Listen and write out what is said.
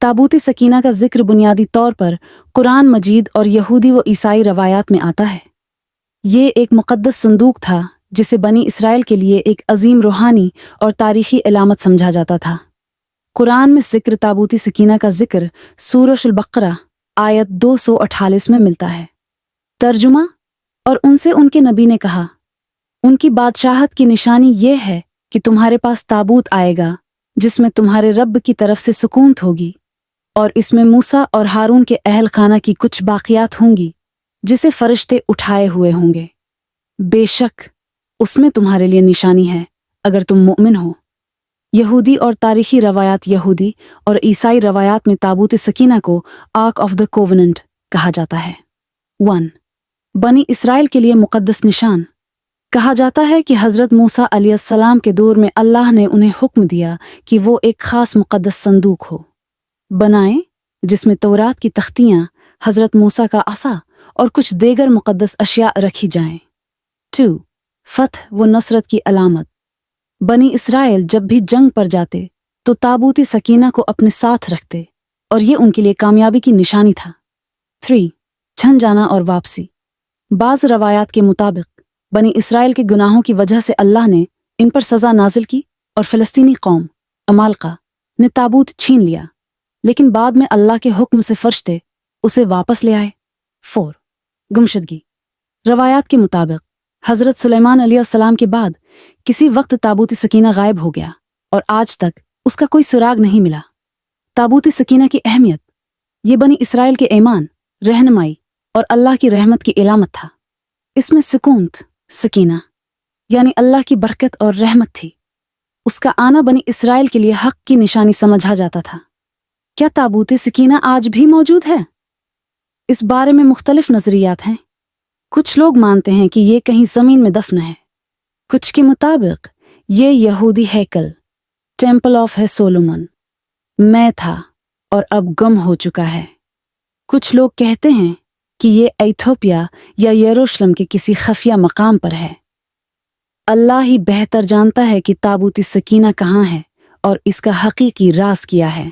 ताबूत सकीना का जिक्र बुनियादी तौर पर कुरान मजीद और यहूदी व ईसाई रवायात में आता है। ये एक मुक़द्दस संदूक था जिसे बनी इसराइल के लिए एक अजीम रूहानी और तारीख़ी अलामत समझा जाता था। कुरान में जिक्र ताबूत सकीना का जिक्र सूरह अल बक़रा आयत 248 में मिलता है। तर्जुमा, और उनसे उनके नबी ने कहा, उनकी बादशाहत की निशानी ये है कि तुम्हारे पास ताबूत आएगा जिसमें तुम्हारे रब की तरफ से सुकूनत होगी, और इसमें मूसा और हारून के अहल खाना की कुछ बाक़ियात होंगी जिसे फरिश्ते उठाए हुए होंगे। बेशक उसमें तुम्हारे लिए निशानी है अगर तुम मुमिन हो। यहूदी और तारीख़ी रवायात यहूदी और ईसाई रवायात में ताबूत सकीना को आर्क ऑफ द कोवेनेंट कहा जाता है। 1. बनी इसराइल के लिए मुक़द्दस निशान। कहा जाता है कि हज़रत मूसा अलैहिस्सलाम के दौर में अल्लाह ने उन्हें हुक्म दिया कि वो एक ख़ास मुक़द्दस संदूक हो बनाएं जिसमें तौरात की तख्तियाँ, हज़रत मूसा का असा और कुछ देगर मुक़द्दस अशिया रखी जाएं। 2. फ़तह व नसरत की अलामत। बनी इसराइल जब भी जंग पर जाते तो ताबूत सकीना को अपने साथ रखते और ये उनके लिए कामयाबी की निशानी था। 3. छन जाना और वापसी। बाज़ रवायात के मुताबिक बनी इसराइल के गुनाहों की वजह से अल्लाह ने इन पर सज़ा नाजिल की और फ़लस्तीनी कौम अमालका ने ताबूत छीन लिया, लेकिन बाद में अल्लाह के हुक्म से फरिश्ते उसे वापस ले आए। 4. गुमशदगी। रवायात के मुताबिक हज़रत सुलेमान अलैहिस्सलाम के बाद किसी वक्त ताबूत सकीना गायब हो गया और आज तक उसका कोई सुराग नहीं मिला। ताबूत सकीना की अहमियत। ये बनी इसराइल के ईमान, रहनुमाई और अल्लाह की रहमत की इलामत था। इसमें सुकूनत सकीना यानी अल्लाह की बरकत और रहमत थी। उसका आना बनी इसराइल के लिए हक की निशानी समझा जाता था। क्या ताबूत सकीना आज भी मौजूद है? इस बारे में मुख्तलिफ नज़रियात हैं। कुछ लोग मानते हैं कि ये कहीं ज़मीन में दफन है। कुछ के मुताबिक ये यहूदी हैकल टेम्पल ऑफ है सोलोमन में था और अब गुम हो चुका है। कुछ लोग कहते हैं कि ये इथियोपिया या यरूशलेम के किसी खफिया मकाम पर है। अल्लाह ही बेहतर जानता है कि ताबूत सकीना कहाँ है और इसका हकीकी राज क्या है।